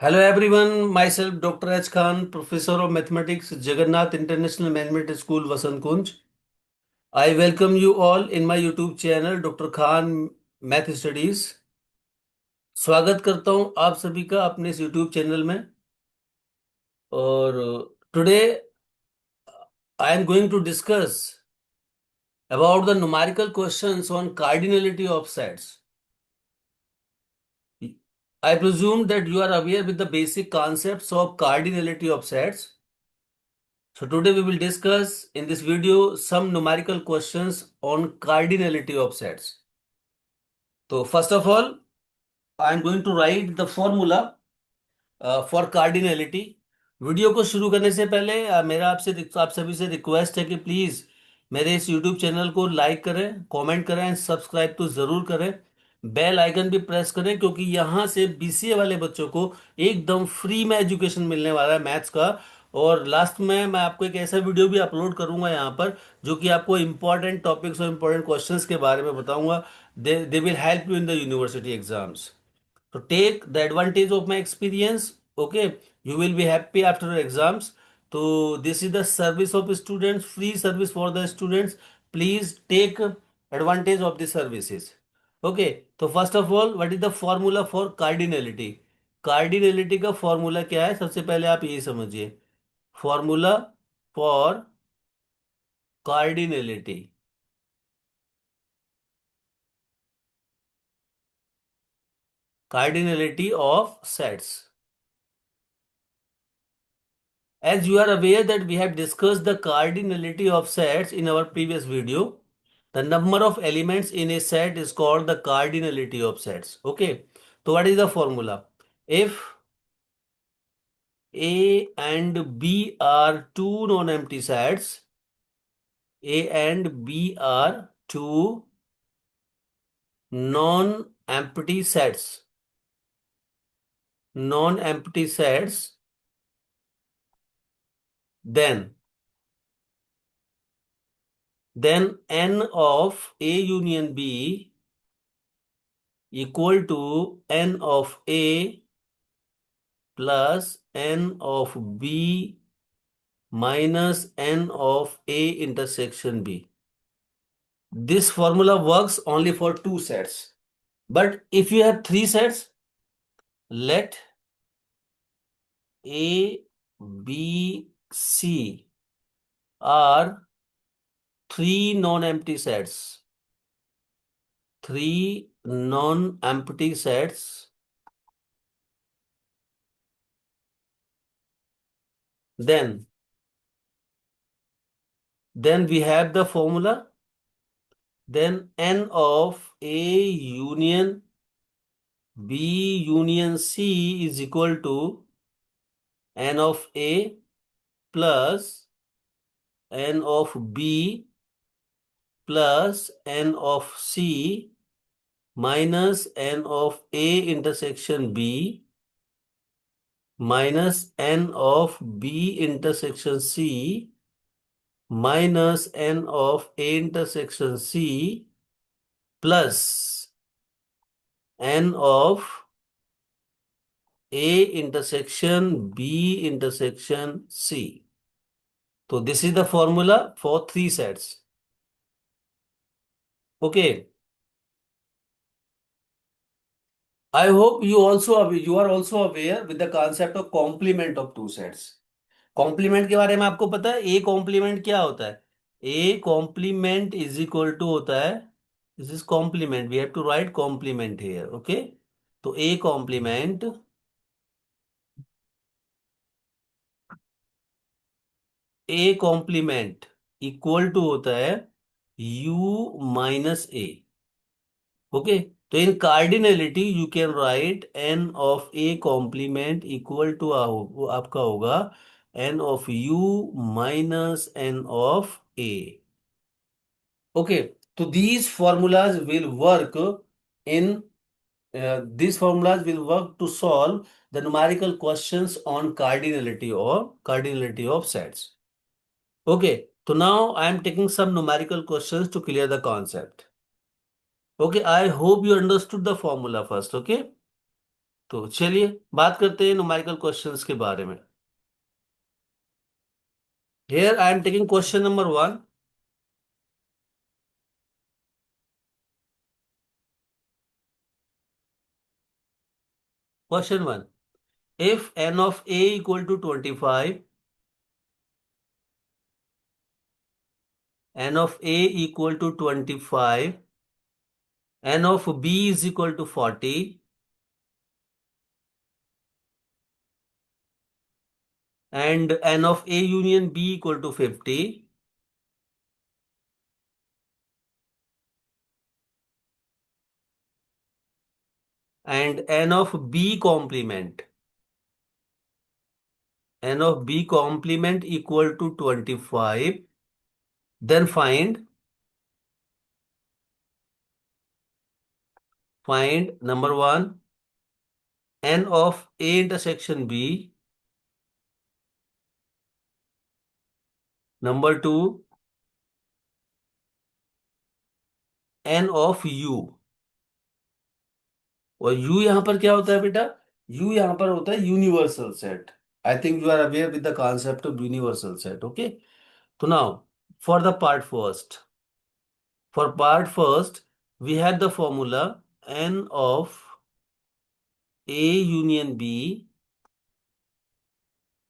Hello everyone, myself Dr. H. Khan, Professor of Mathematics, Jagannath International Management School, Vasant Kunj. I welcome you all in my YouTube channel, Dr. Khan Math Studies. स्वागत करता हूं आप सभी का अपने इस YouTube channel में। और today I am going to discuss about the numerical questions on cardinality of sets. I presume that you are aware with the basic concepts of cardinality of sets. So today we will discuss in this video some numerical questions on cardinality of sets. So first of all, I am going to write the formula for cardinality. Video को शुरू करने से पहले मेरा आप सभी से request है कि प्लीज मेरे इस यूट्यूब चैनल को लाइक करें, कमेंट करें एंड सब्सक्राइब तो जरूर करें। बेल आइकन भी प्रेस करें क्योंकि यहाँ से बीसीए वाले बच्चों को एकदम फ्री में एजुकेशन मिलने वाला है मैथ्स का। और लास्ट में मैं आपको एक ऐसा वीडियो भी अपलोड करूंगा यहाँ पर जो कि आपको इंपॉर्टेंट टॉपिक्स और इंपॉर्टेंट क्वेश्चंस के बारे में बताऊंगा। They will help you in the university exams. So take the advantage of my experience. Okay, you will be happy after your exams. So this is the service of students, free service for the students. Please take advantage of the services. Okay, so first of all, what is the formula for cardinality? Cardinality का formula क्या है? सबसे पहले आप यही समझिए। Formula for cardinality, cardinality of sets. As you are aware that we have discussed the cardinality of sets in our previous video, the number of elements in a set is called the cardinality of sets. Okay. So what is the formula? If A and B are two non-empty sets, A and B are two non-empty sets, non-empty sets, then n of A union B equal to n of A plus n of B minus n of A intersection B. This formula works only for two sets. But if you have three sets, let A, B, C are three non-empty sets. Three non-empty sets. Then we have the formula. Then n of A union B union C is equal to n of A plus n of B plus n of C minus n of A intersection B minus n of B intersection C minus n of A intersection C plus n of A intersection B intersection C. So this is the formula for three sets. Okay. I hope you are also aware with the concept of complement of two sets. Complement के बारे में आपको पता है? A complement क्या होता है? A complement is equal to होता है, this is complement, we have to write complement here. Okay, तो ए कॉम्प्लीमेंट इक्वल टू होता है यू माइनस ए। ओके, तो in cardinality you can write n of A complement equal to वो आपका होगा N of U minus N of A. Okay, तो in these formulas will work to solve the numerical questions on cardinality or cardinality of sets. Okay, so now I am taking some numerical questions to clear the concept. Okay, I hope you understood the formula first. Okay, तो चलिए बात करते हैं numerical questions के बारे में। Here I am taking question number 1. Question 1. If n of a equal to 25, n of a equal to 25, n of b is equal to 40, and n of a union b equal to 50, and n of b complement equal to 25, then find number 1 n of a intersection b, number 2 n of u। और u यहां पर क्या होता है बेटा? u यहां पर होता है universal set. I think you are aware with the concept of universal set. Okay, तो now for the part first, we have the formula n of a union b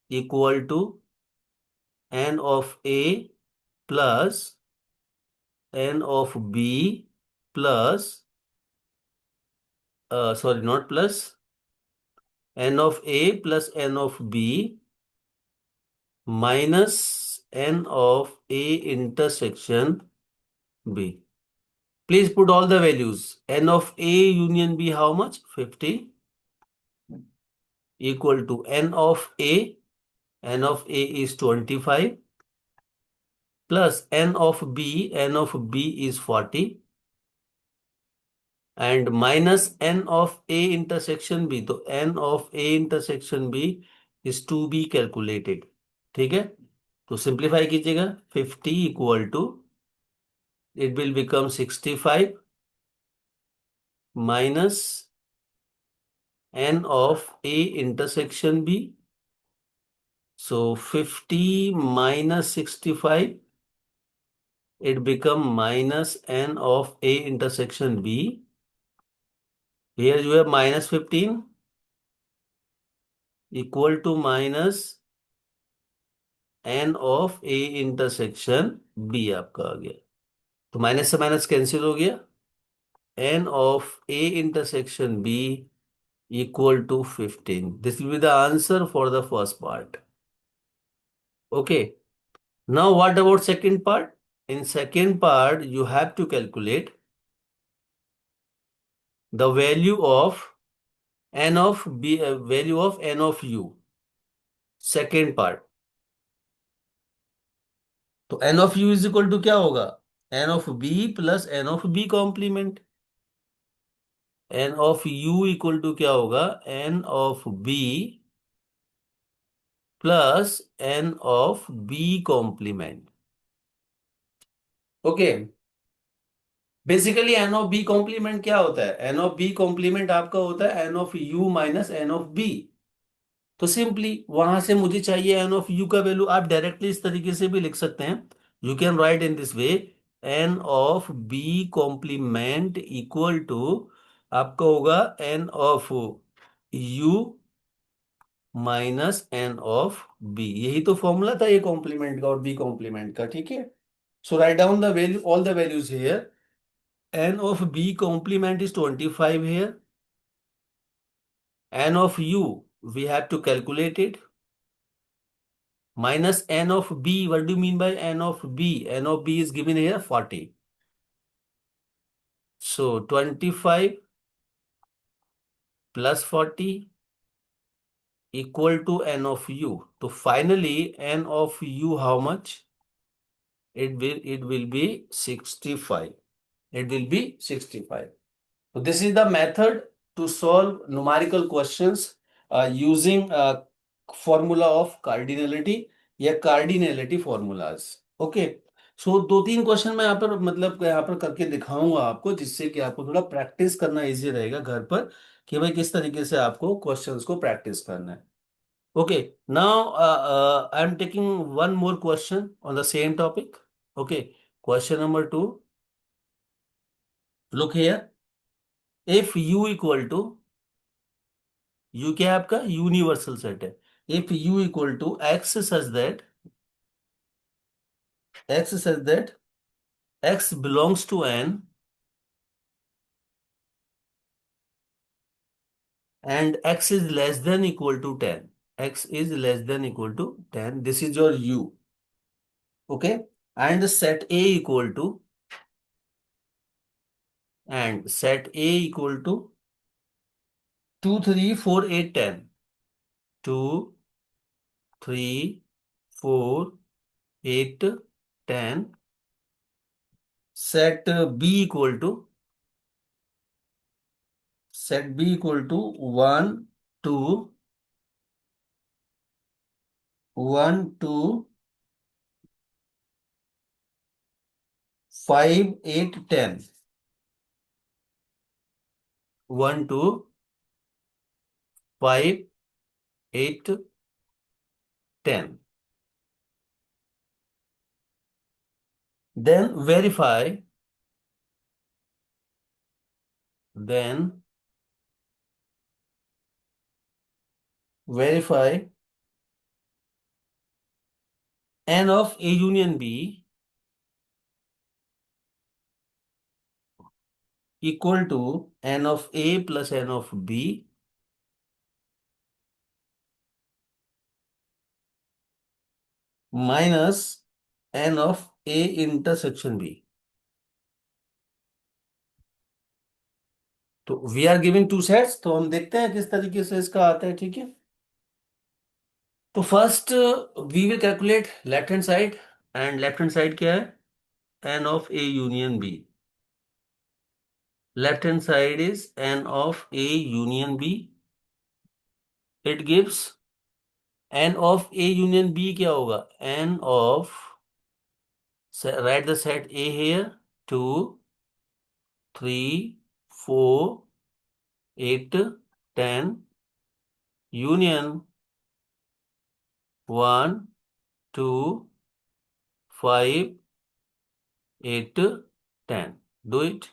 equal to n of a plus n of b plus sorry, not plus, n of a plus n of b minus n of a intersection b. Please put all the values. N of a union b, how much? 50 equal to n of a. N of a is 25 plus n of b. N of b is 40 and minus n of a intersection b. तो n of a intersection b is to be calculated. ठीक है, तो simplify कीजिएगा। 50 equal to, it will become 65 minus n of a intersection b. So 50 minus 65, it become minus n of a intersection b. Here you have minus 15 equal to minus n of a intersection b आपका आ गया। तो minus से minus cancel हो गया। n of a intersection b equal to 15. This will be the answer for the first part. Okay. Now what about second part? In second part, you have to calculate the value of n of b, value of n of u. Second part. तो n of u is equal to क्या होगा? n of b plus n of b complement. n of u equal to क्या होगा? n of b plus n of b complement. Okay, basically N of B complement क्या होता है? N of B complement आपका होता है N of U minus N of B. तो simply वहां से मुझे चाहिए एन ऑफ यू का वैल्यू। आप डायरेक्टली इस तरीके से भी लिख सकते हैं। You can write in this way, N of B complement equal to आपका होगा N of U minus N of B. यही तो फॉर्मूला था ये कॉम्प्लीमेंट का और बी कॉम्प्लीमेंट का। ठीक है, so write down the value, all the values here. n of b complement is 25 here. N of u, we have to calculate it. Minus n of b, what do you mean by n of b? N of b is given here 40. So 25 plus 40 equal to n of u. So finally n of u how much? It will be 65. It will be 65. So this is the method to solve numerical questions using formula of cardinality या cardinality formulas. Okay. सो दो तीन question मैं यहाँ पर मतलब यहाँ पर करके दिखाऊंगा आपको, जिससे कि आपको थोड़ा प्रैक्टिस करना इजी रहेगा घर पर, कि भाई किस तरीके से आपको क्वेश्चंस को प्रैक्टिस करना है। Okay, now I am taking one more question on the same topic. Okay, question number 2, look here. If u equal to, u क्या है आपका, यूनिवर्सल सेट है। If u equal to x such that x belongs to n and x is less than equal to 10, x is less than equal to 10, this is your u. Okay, and set a equal to, and set a equal to 2 3 4 8 10, 2 3 4 8 10. Set b equal to, set b equal to 1 2 1 2 5 8 10, 1 2 5 8 10. Then then verify n of a union b equal to n of a plus n of b minus n of a intersection b. तो we are giving two sets, तो हम देखते हैं किस तरीके से इसका आता है, ठीक है। तो first we will calculate left hand side, and left hand side क्या है, n of a union b. Left hand side is n of a union b. It gives n of a union b क्या होगा, n of, write the set a here, 2 3 4 8 10, union 1 2 5 8 10. Do it.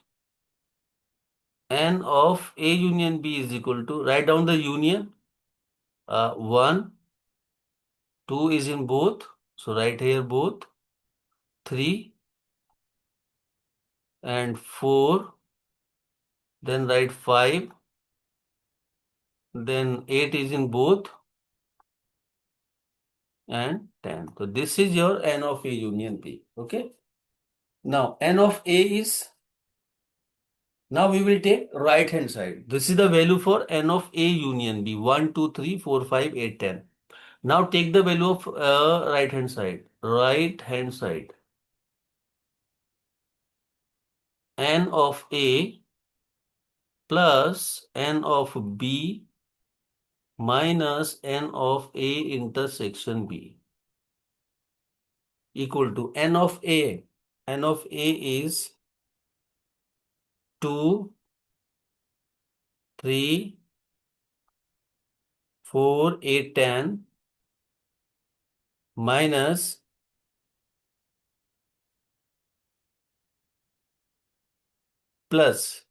N of a union b is equal to, write down the union, 1 2 is in both, so write here both, 3 and 4, then write 5, then 8 is in both, and 10. So this is your n of a union b. Okay. Now n of a is, now we will take right hand side. This is the value for n of a union b, 1 2 3 4 5 8 10. Now take the value of right hand side. Right hand side, n of a plus n of b minus n of a intersection b equal to n of a. N of a is 2 3 4 8 10 minus plus.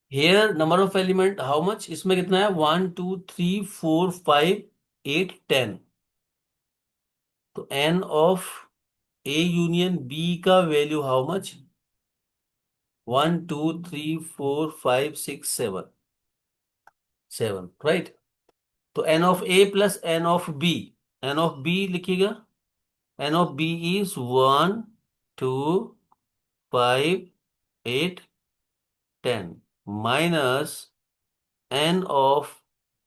Here number of element how much, इसमें कितना है, 1 2 3 4 5 8 10. तो n of a union b का value how much, 1 2 3 4 5 6 7 7, right. तो n of a plus n of b, n of b लिखिएगा, n of b is 1 2 5 8 10 minus n of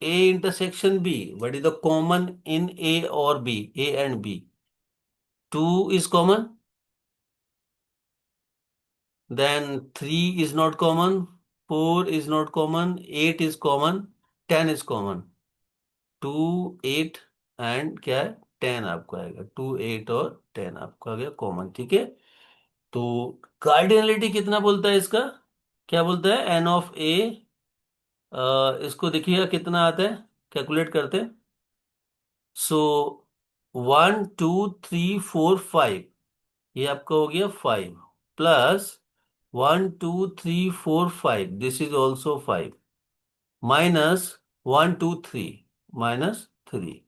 a intersection b. What is the common in a or b, a and b? 2 is common, then 3 is not common, 4 is not common, 8 is common, 10 is common. 2 8 and क्या है, 10 आपको आएगा, 2 8 और 10 आपको आ गया common, ठीक है। तो कार्डिनलिटी कितना बोलता है इसका, क्या बोलता है, एन ऑफ ए, इसको देखिएगा कितना आता है, कैलकुलेट करते हैं। सो 1 2 3 4 5, ये आपका हो गया 5, plus 1 2 3 4 5, this is also 5, minus 1 2 3, -3।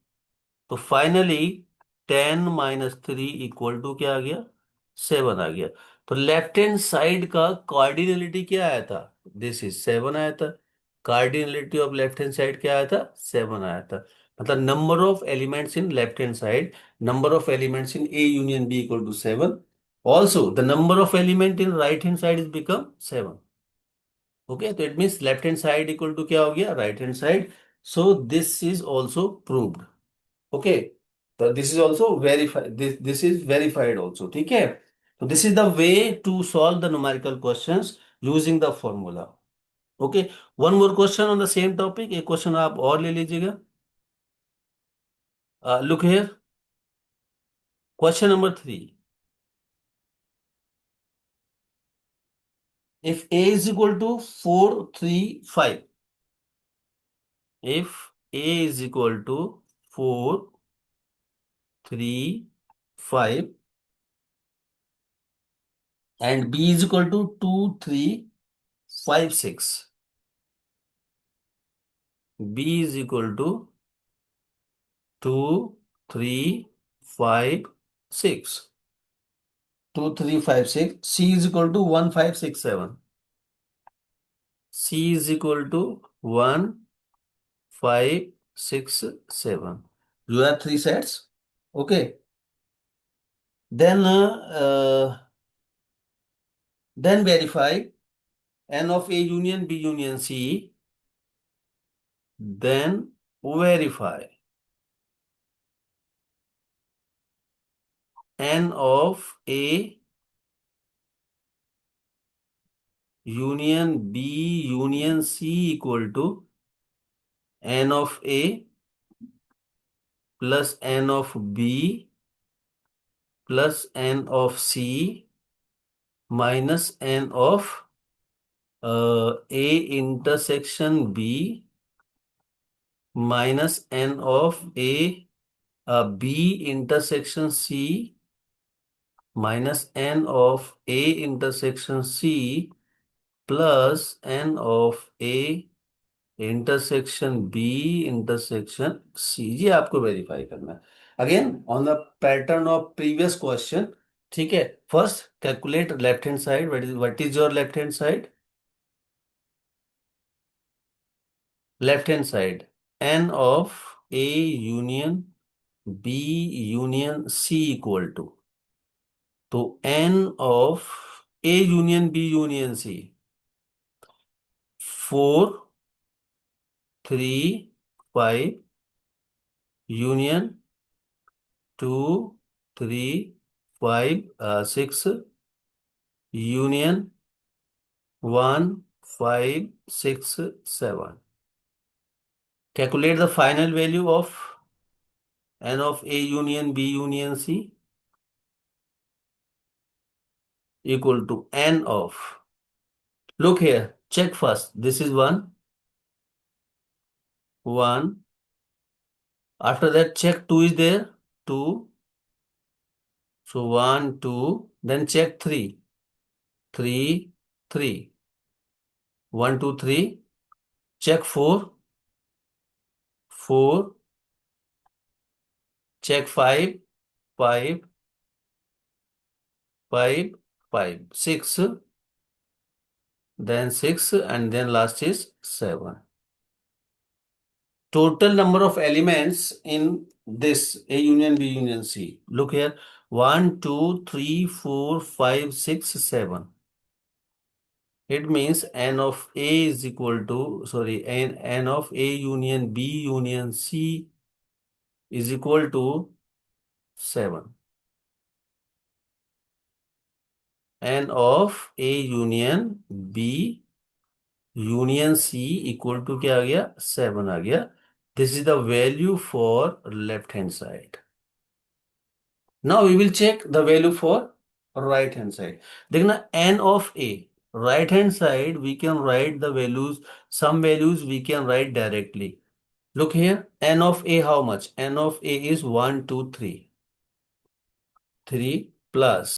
तो फाइनली 10 - 3 इक्वल टू क्या आ गया, 7 आ गया। तो लेफ्ट हैंड साइड का कार्डिनलिटी क्या आया था, दिस इज 7 आया था। Cardinality of left hand side क्या आया था, 7 आया था। मतलब number of elements in left hand side, number of elements in A union B equal to 7। Also the number of element in right hand side is become 7। Okay, तो it means left hand side equal to क्या हो गया, right hand side. So this is also proved. Okay, तो this is also verified, this is verified also, ठीक है। तो this is the way to solve the numerical questions using the formula. Okay, one more question on the same topic, एक question आप और ले लीजिएगा। Look here, question number 3। If a is equal to 4 3 5, if a is equal to 4 3 5 and b is equal to 2 3 5 6, b is equal to 2 3 5 6, 2 3 5 6, c is equal to 1 5 6 7, c is equal to 1 5 6 7. You have three sets. Okay. Then verify n of a union b union c. Then verify n of a union b union c equal to n of a plus n of b plus n of c minus n of a intersection b minus n of a b intersection c minus n of a intersection c plus n of a intersection B intersection C, ये आपको verify करना है। Again on the pattern of previous question, ठीक है। First calculate left hand side, what is your left hand side, left hand side n of A union B union C equal to, तो n of A union B union C 4 3 5 union 2 3 5 6 union 1 5 6 7। Calculate the final value of n of A union B union C equal to n of. Look here, check first. This is 1, 1. After that, check 2 is there, 2. So 1, 2. Then check 3, 3, 3. 1, 2, 3. Check 4, 4. Check 5, 5, 5, 5. 6. Then 6 and then last is 7. Total number of elements in this A union B union C. Look here, 1 2 3 4 5 6 7. It means n of A is equal to, sorry, n of A union B union C is equal to 7. N of A union B union C equal to क्या आ गया, 7 आ गया। This is the value for left hand side. Now we will check the value for right hand side. देखना n of a. Right hand side we can write the values. Some values we can write directly. Look here. N of a how much? N of a is 1, 2, 3. 3 plus